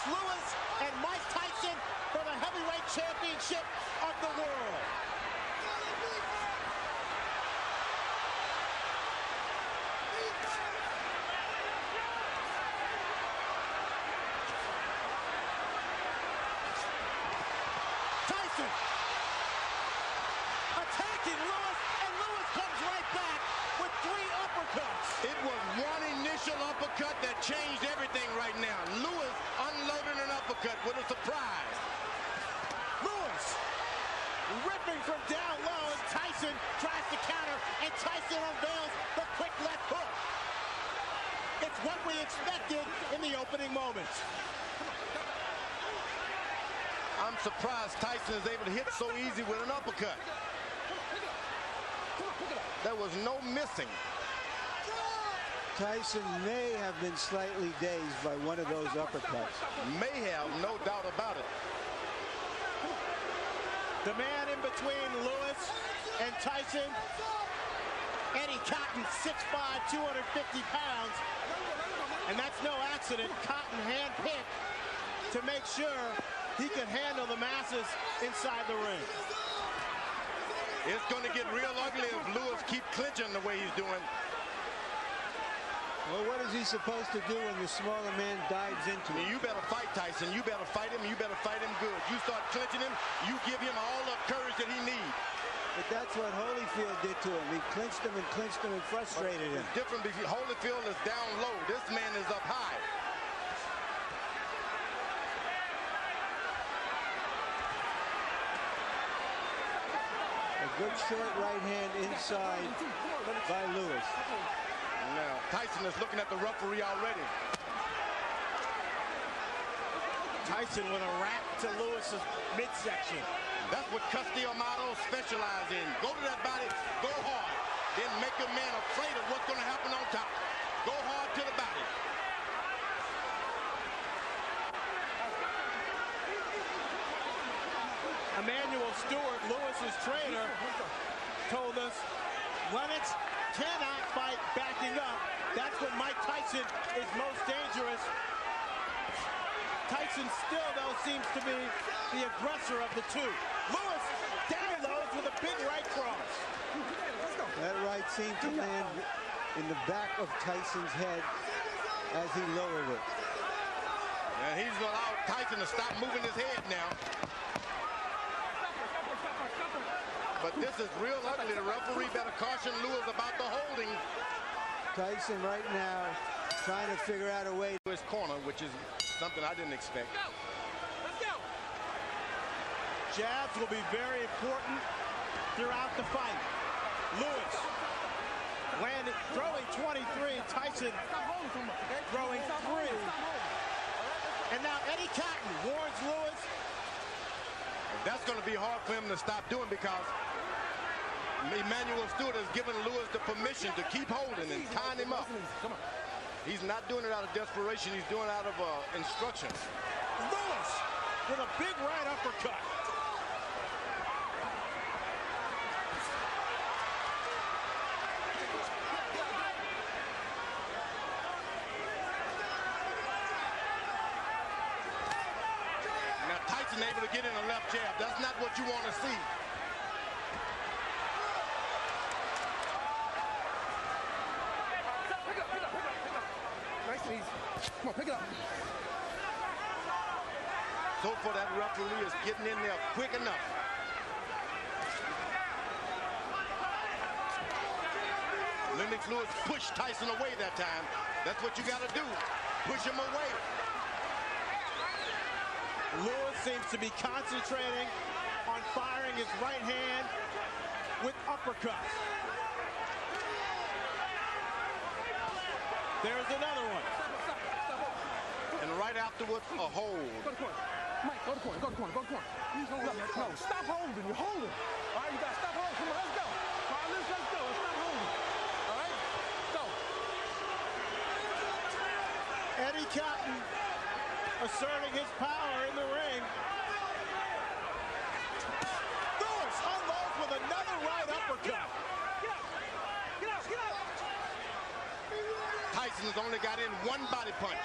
Lewis and Mike Tyson for the heavyweight championship of the world. Tyson attacking Lewis, and Lewis comes right back with 3 uppercuts. It was one initial uppercut that changed everything right now. Lewis unloading an uppercut with a surprise. Lewis ripping from down low, and Tyson tries to counter, and Tyson unveils the quick left hook. It's what we expected in the opening moments. I'm surprised Tyson is able to hit so easy with an uppercut. There was no missing. Tyson may have been slightly dazed by one of those uppercuts. May have, no doubt about it. The man in between Lewis and Tyson, Eddie Cotton, 6'5", 250 pounds. And that's no accident. Cotton handpicked to make sure he could handle the masses inside the ring. It's going to get real ugly if Lewis keeps clinching the way he's doing. Well, what is he supposed to do when the smaller man dives into him? You better fight Tyson. You better fight him. You better fight him good. You start clinching him, you give him all the courage that he needs. But that's what Holyfield did to him. He clinched him and frustrated him. It's different because Holyfield is down low. This man is up high. A good short right hand inside by Lewis. Now, Tyson is looking at the referee already. Tyson with a wrap to Lewis's midsection. That's what Castillo specializes in. Go to that body, go hard. Then make a man afraid of what's going to happen on top. Go hard to the body. Emmanuel Stewart, Lewis's trainer, told us Lennox cannot fight backing up. That's when Mike Tyson is most dangerous. Tyson still, though, seems to be the aggressor of the two. Lewis down lows with a big right cross. That right seemed to land in the back of Tyson's head as he lowered it. And he's allowed Tyson to stop moving his head now. But this is real ugly. The referee better caution Lewis about the holding. Tyson right now trying to figure out a way to his corner, which is something I didn't expect. Let's go. Jabs will be very important throughout the fight. Lewis landed, throwing 23. Tyson throwing 3. And now Eddie Cotton warns Lewis. That's going to be hard for him to stop doing because Emmanuel Stewart has given Lewis the permission to keep holding and tying him up. He's not doing it out of desperation. He's doing it out of instruction. Lewis with a big right uppercut. Now Tyson able to get in a left jab. That's not what you want to see. Come on, pick it up. So far, that referee is getting in there quick enough. Lennox Lewis pushed Tyson away that time. That's what you got to do. Push him away. Lewis seems to be concentrating on firing his right hand with uppercuts. There's another one. And right afterwards, a hold. Go to corner. Mike, go to corner, go to corner, go to corner. No, stop holding. You're holding. All right, you got to stop holding. Come on, let's go. All right, let's go. Let's stop holding. All right, go. Eddie Cotton asserting his power in the ring. Lewis unloads with another right uppercut. Get out. Tyson's only got in one body punch.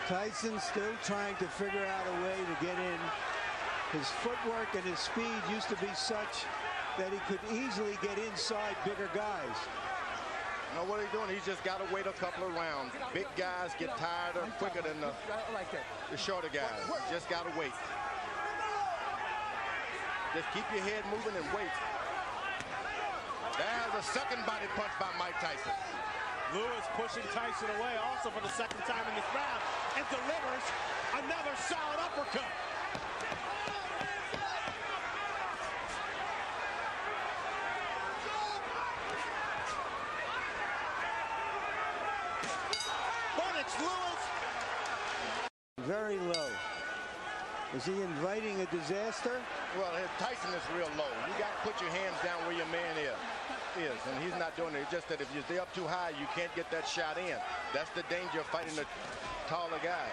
Tyson still trying to figure out a way to get in. His footwork and his speed used to be such that he could easily get inside bigger guys. You know what he's doing? He's just got to wait a couple of rounds. Big guys get tired quicker than the shorter guys. Just got to wait. Just keep your head moving and wait. There's a second body punch by Mike Tyson. Lewis pushing Tyson away also for the second time in this round and delivers another solid uppercut. Lennox Lewis. Very low. Is he inviting a disaster? Well, Tyson is real low. You got to put your hands down where your man is, and he's not doing it. It's just that if you stay up too high, you can't get that shot in. That's the danger of fighting a taller guy.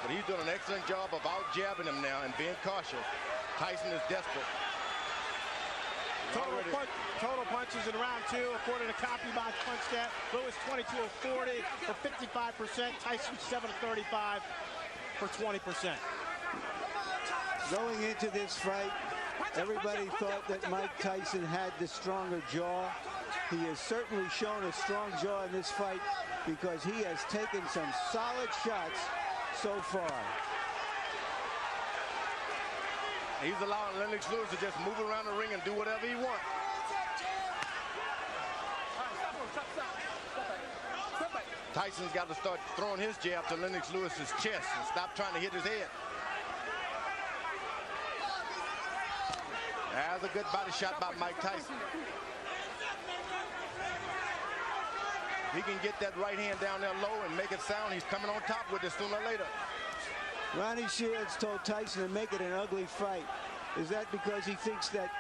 But he's doing an excellent job of out-jabbing him now and being cautious. Tyson is desperate. Total punches in round 2, according to CompuBox Punch Stat. Lewis 22 of 40 for 55%. Tyson 7 of 35 for 20%. Going into this fight, everybody thought that Mike Tyson had the stronger jaw. He has certainly shown a strong jaw in this fight because he has taken some solid shots so far. He's allowing Lennox Lewis to just move around the ring and do whatever he wants. Tyson's got to start throwing his jab to Lennox Lewis's chest and stop trying to hit his head. That's a good body shot by Mike Tyson. He can get that right hand down there low and make it sound. He's coming on top with it sooner or later. Ronnie Shields told Tyson to make it an ugly fight. Is that because he thinks that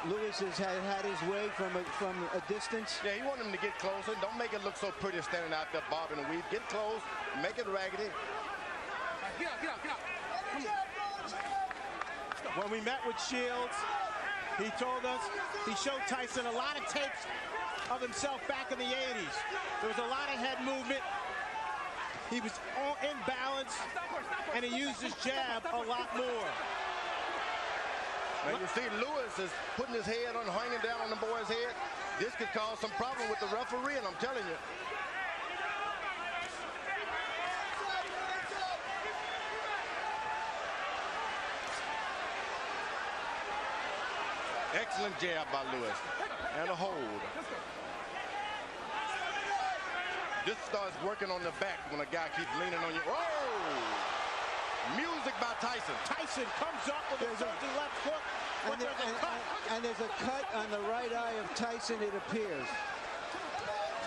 Lewis has had his way from a distance? Yeah, he wanted him to get closer. Don't make it look so pretty standing out there bobbing and weave. Get close, make it raggedy. Get out. When we met with Shields, he told us he showed Tyson a lot of tapes of himself back in the 80s. There was a lot of head movement. He was all in balance, and he used his jab a lot more. Now you see Lewis is putting his head on, hanging down on the boy's head. This could cause some problem with the referee, and I'm telling you. Excellent jab by Lewis. And a hold. This starts working on the back when a guy keeps leaning on you. Oh! Music by Tyson. Tyson comes up with a surging left hook, but there's a cut. And there's a cut on the right eye of Tyson, it appears.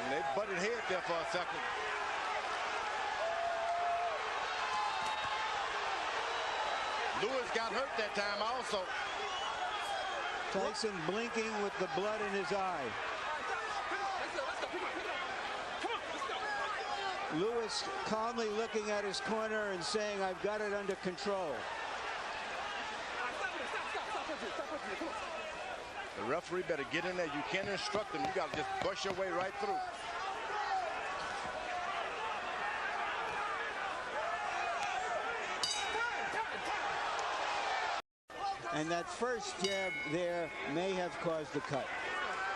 And they butted heads there for a second. Lewis got hurt that time also. Tyson blinking with the blood in his eye. Lewis calmly looking at his corner and saying, I've got it under control. The referee better get in there. You can't instruct him. You got to just push your way right through. And that first jab there may have caused the cut.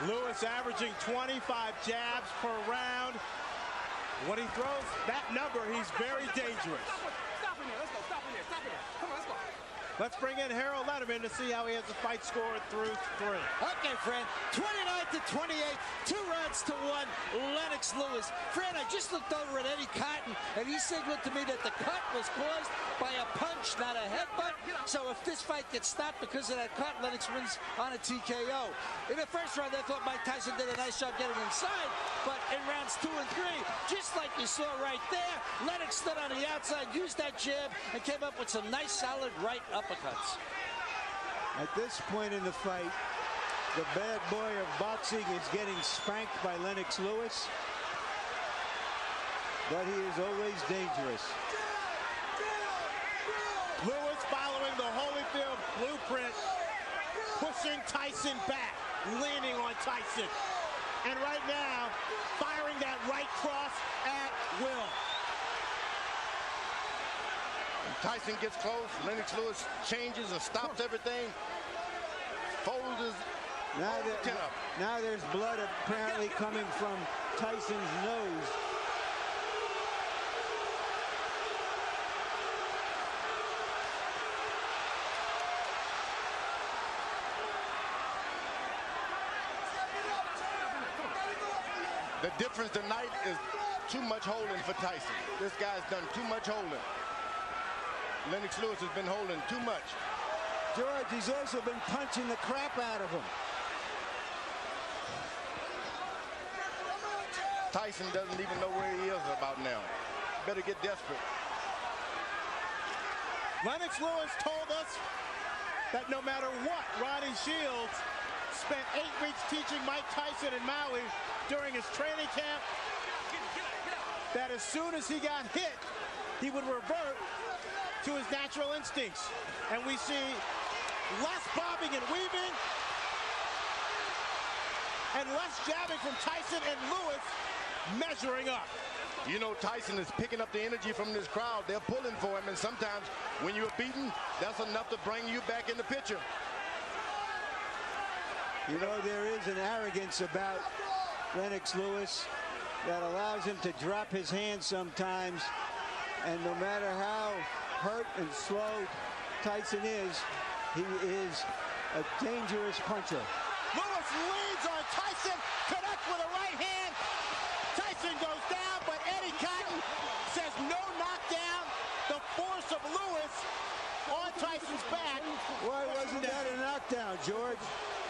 Lewis averaging 25 jabs per round. When he throws that number, he's very dangerous. Stop in there. Let's go. Stop in there. Come on, let's go. Let's bring in Harold Letterman to see how he has the fight scored through 3. Okay, Fred, 29-28, 2 rounds to 1, Lennox Lewis. Fred, I just looked over at Eddie Cotton, and he signaled to me that the cut was caused by a punch, not a headbutt. So if this fight gets stopped because of that cut, Lennox wins on a TKO. In the first round, I thought Mike Tyson did a nice job getting inside, but in rounds 2 and 3, just like you saw right there, Lennox stood on the outside, used that jab, and came up with some nice, solid right uppercuts. At this point in the fight, the bad boy of boxing is getting spanked by Lennox Lewis, but he is always dangerous. Lewis following the Holyfield blueprint, pushing Tyson back, leaning on Tyson. And right now, firing that right cross at will. Tyson gets close. Lennox Lewis changes and stops everything. Folds his chin up. Now there's blood apparently coming from Tyson's nose. The difference tonight is too much holding for Tyson. This guy's done too much holding. Lennox Lewis has been holding too much. George, he's also been punching the crap out of him. Tyson doesn't even know where he is about now. Better get desperate. Lennox Lewis told us that no matter what, Ronnie Shields spent 8 weeks teaching Mike Tyson in Maui during his training camp, that as soon as he got hit, he would revert to his natural instincts. And we see less bobbing and weaving and less jabbing from Tyson, and Lewis measuring up. You know, Tyson is picking up the energy from this crowd. They're pulling for him, and sometimes when you're beaten, that's enough to bring you back in the picture. You know, there is an arrogance about Lennox Lewis that allows him to drop his hands sometimes, and no matter how hurt and slow Tyson is, he is a dangerous puncher. Lewis leads on Tyson, connects with a right hand. Tyson goes down, but Eddie Cotton says no knockdown. The force of Lewis on Tyson's back. Why wasn't that a knockdown, George?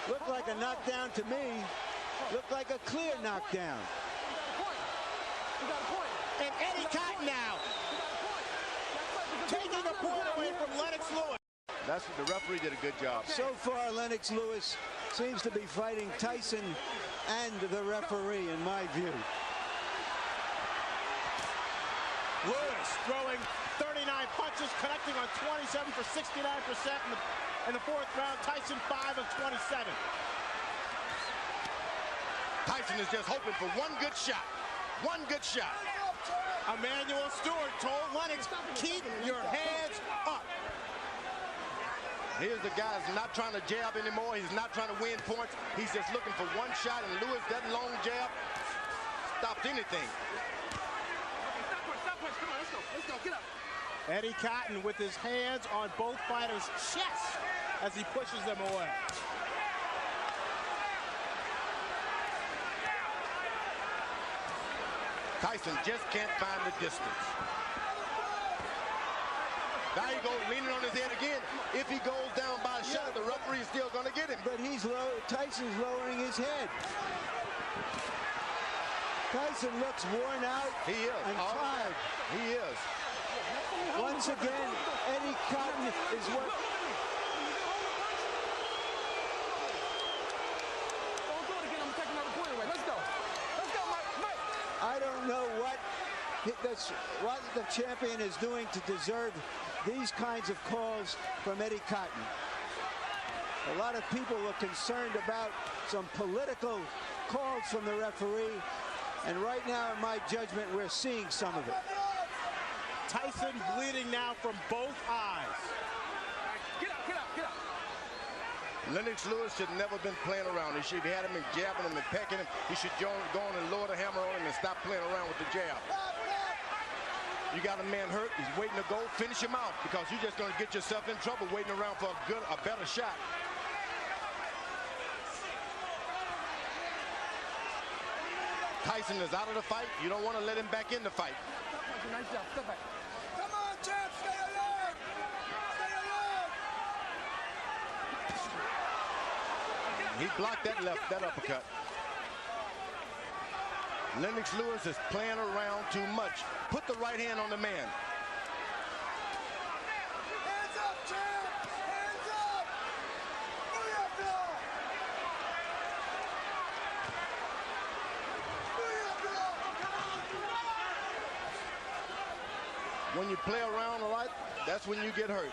Looked like a knockdown to me. Looked like a clear knockdown. And Eddie Cotton now taking a point away from Lennox Lewis. That's what the referee did a good job. So far, Lennox Lewis seems to be fighting Tyson and the referee, in my view. Lewis throwing 39 punches, connecting on 27 for 69% in the fourth round. Tyson 5 of 27. Tyson is just hoping for one good shot. One good shot. Emmanuel Stewart told Lennox, keep your hands up. Here's the guy who's not trying to jab anymore. He's not trying to win points. He's just looking for one shot, and Lewis, that long jab stopped anything. Eddie Cotton with his hands on both fighters' chests as he pushes them away. Tyson just can't find the distance. Now he goes leaning on his head again. If he goes down by a shot, the referee is still going to get him. But Tyson's lowering his head. Tyson looks worn out and tired. He is. Once again, Eddie Cotton is what... I don't know what the champion is doing to deserve these kinds of calls from Eddie Cotton. A lot of people are concerned about some political calls from the referee, and right now, in my judgment, we're seeing some of it. Tyson bleeding now from both eyes. Get up. Lennox Lewis should never been playing around. He should have had him and jabbing him and pecking him. He should go on and lower the hammer on him and stop playing around with the jab. You got a man hurt. He's waiting to go. Finish him out, because you're just going to get yourself in trouble waiting around for a better shot. Tyson is out of the fight. You don't want to let him back in the fight. Nice job. Step back. Come on, champ. Stay alert. He blocked that uppercut. Lennox Lewis is playing around too much. Put the right hand on the man. Hands up, champ. Hands up. When you play around a lot, that's when you get hurt.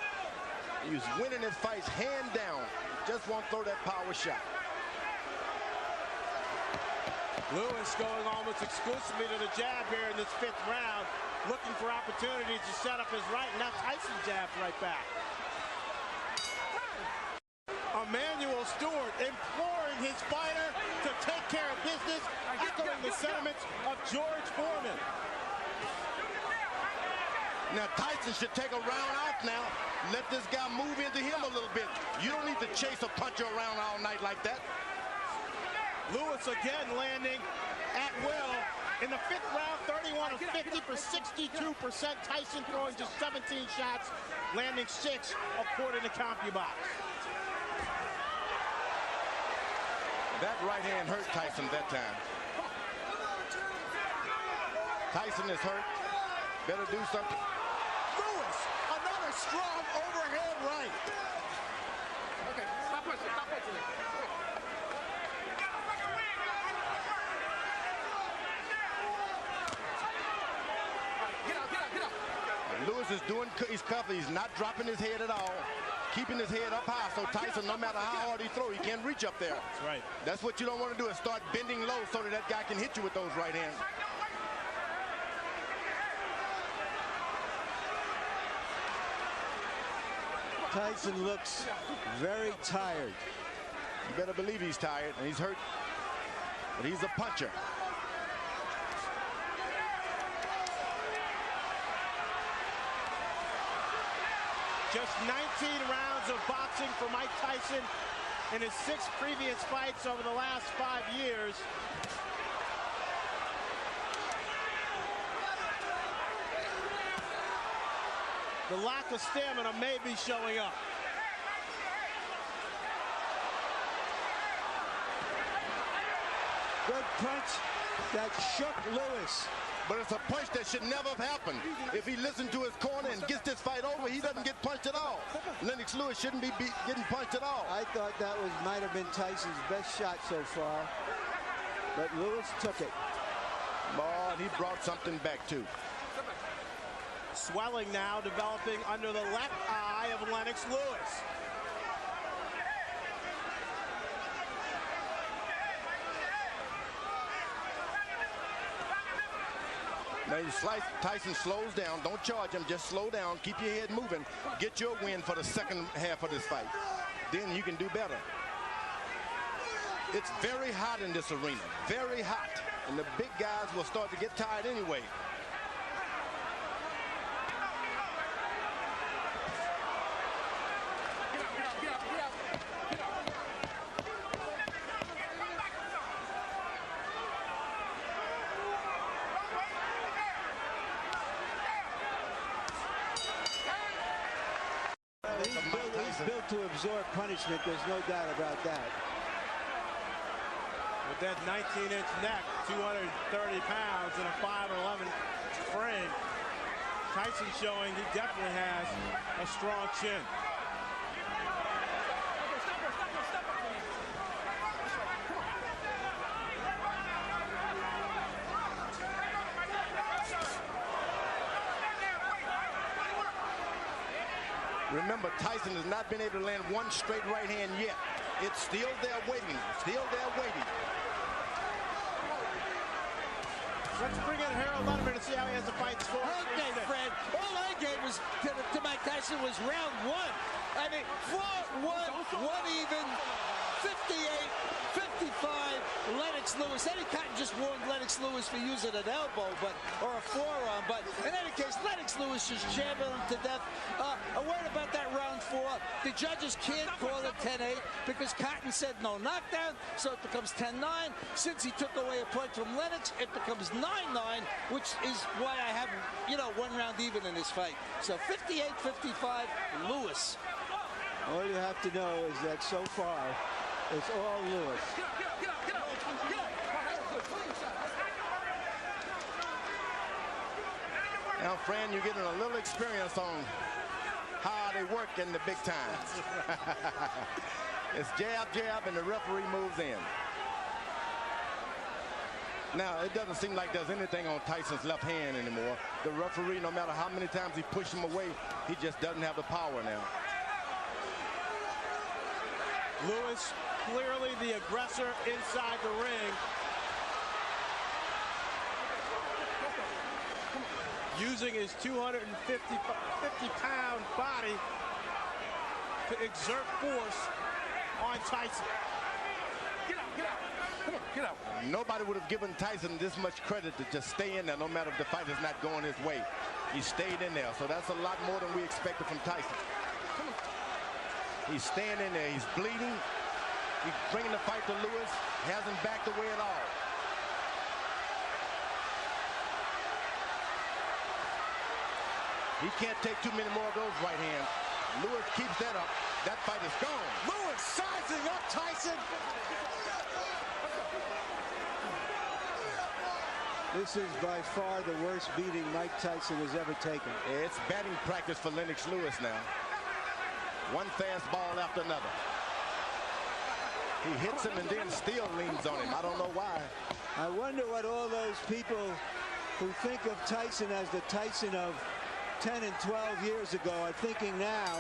He's winning his fights hand down. Just won't throw that power shot. Lewis going almost exclusively to the jab here in this 5th round, looking for opportunities to set up his right. Now Tyson jabs right back. Emanuel Stewart imploring his fighter to take care of business, echoing the sentiments of George Foreman. Now Tyson should take a round off now. Let this guy move into him a little bit. You don't need to chase a puncher around all night like that. Lewis again landing at will. In the 5th round, 31 of 50 for 62%. Tyson throwing just 17 shots, landing 6 according to CompuBox. That right hand hurt Tyson that time. Tyson is hurt. Better do something. Lewis, another strong overhand right. Okay, stop pushing, stop pushing. Get out. Lewis is doing, he's cuffed. He's not dropping his head at all. Keeping his head up high, so Tyson, no matter how hard he throws, he can't reach up there. That's right. That's what you don't want to do, is start bending low so that that guy can hit you with those right hands. Tyson looks very tired. You better believe he's tired, and he's hurt, but he's a puncher. Just 19 rounds of boxing for Mike Tyson in his 6 previous fights over the last 5 years. The lack of stamina may be showing up. Good punch that shook Lewis. But it's a punch that should never have happened. If he listened to his corner and gets this fight over, he doesn't get punched at all. Lennox Lewis shouldn't be getting punched at all. I thought that might have been Tyson's best shot so far, but Lewis took it. Oh, and he brought something back too. Swelling now developing under the left eye of Lennox Lewis. Now Tyson slows down. Don't charge him. Just slow down. Keep your head moving. Get your win for the second half of this fight. Then you can do better. It's very hot in this arena. Very hot. And the big guys will start to get tired anyway. He's built to absorb punishment. There's no doubt about that. With that 19-inch neck, 230 pounds, and a 5'11" frame, Tyson showing he definitely has a strong chin. Remember, Tyson has not been able to land one straight right hand yet. It's still there waiting. Still there waiting. Let's bring in Harold Letterman to see how he has the fight score. Okay, Fred. All I gave was to Mike Tyson was round 1. I mean, 4-1, 1 even, 58, 55, Lennox Lewis. Eddie Cotton just warned Lennox Lewis for using an elbow, or a forearm. But in any case, Lennox Lewis just champion him to death. A word about that round 4. The judges can't call it 10-8 because Cotton said no knockdown, so it becomes 10-9. Since he took away a point from Lennox, it becomes 9-9, which is why I have, 1 round even in this fight. So 58-55, Lewis. All you have to know is that so far, it's all Lewis. Now, Fran, you're getting a little experience on how they work in the big time. It's jab, jab, and the referee moves in. Now, it doesn't seem like there's anything on Tyson's left hand anymore. The referee, no matter how many times he pushed him away, he just doesn't have the power now. Lewis clearly the aggressor inside the ring. using his 250-pound body to exert force on Tyson. Get out, get out. Come on, get out. Nobody would have given Tyson this much credit to just stay in there no matter if the fight is not going his way. He stayed in there, so that's a lot more than we expected from Tyson. Come on. He's staying in there. He's bleeding. He's bringing the fight to Lewis. Hasn't backed away at all. He can't take too many more of those right hands. Lewis keeps that up. That fight is gone. Lewis sizing up Tyson. This is by far the worst beating Mike Tyson has ever taken. It's batting practice for Lennox Lewis now. One fastball after another. He hits him and then still leans on him. I don't know why. I wonder what all those people who think of Tyson as the Tyson of 10 and 12 years ago are thinking now.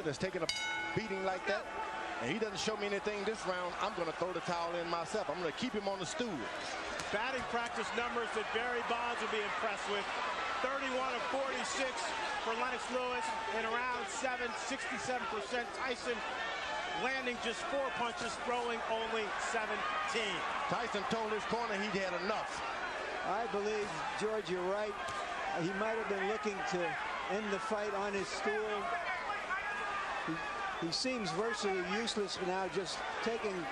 That's taking a beating like that, and he doesn't show me anything this round. I'm going to throw the towel in myself. I'm going to keep him on the stool. Batting practice numbers that Barry Bonds would be impressed with. 31 of 46 for Lennox Lewis in around 67%. Tyson landing just 4 punches, throwing only 17. Tyson told his corner he'd had enough. I believe, George, you're right. He might have been looking to end the fight on his stool. He seems virtually useless now, just taking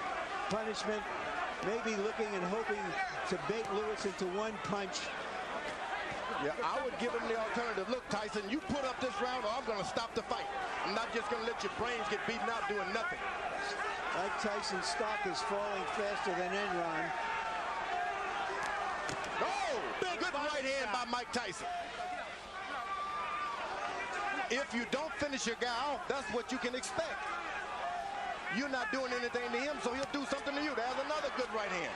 punishment, maybe looking and hoping to bait Lewis into one punch. Yeah, I would give him the alternative. Look, Tyson, you put up this round or I'm going to stop the fight. I'm not just going to let your brains get beaten out doing nothing. Mike Tyson's stock is falling faster than Enron. Oh, good right hand by Mike Tyson. If you don't finish your guy off, that's what you can expect. You're not doing anything to him, so he'll do something to you. There's another good right hand.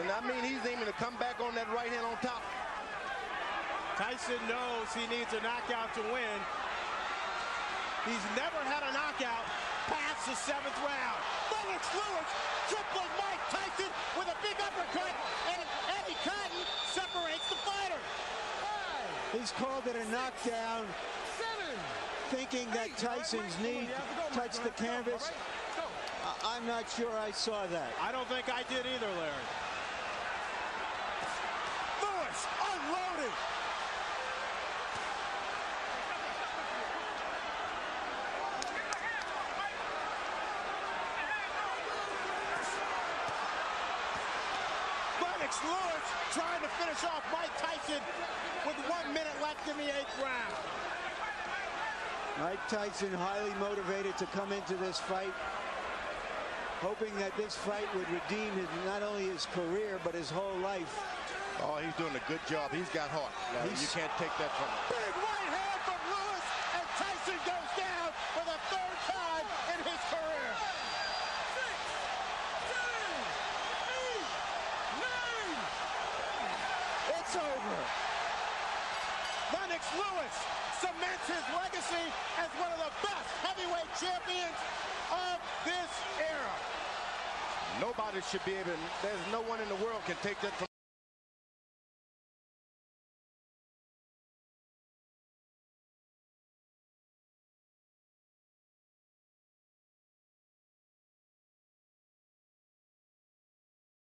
And I mean, he's aiming to come back on that right hand on top. Tyson knows he needs a knockout to win. He's never had a knockout past the 7th round. Lennox Lewis tripling Mike Tyson with a big uppercut, and Eddie Cotton separates the fighter. He's called it a knockdown, thinking that Tyson's knee touched the canvas. I'm not sure I saw that. I don't think I did either, Larry. Lewis unloaded. Lennox Lewis trying to finish off Mike Tyson with 1 minute left in the 8th round. Mike Tyson highly motivated to come into this fight, hoping that this fight would redeem not only his career, but his whole life. Oh, he's doing a good job. He's got heart. You can't take that from him. Big right hand from Lewis, and Tyson goes down for the 3rd time in his career. 6, 7, 8, 9. It's over. Lennox Lewis cements his legacy as one of the best heavyweight champions of this era. Nobody should be able to, there's no one in the world can take that from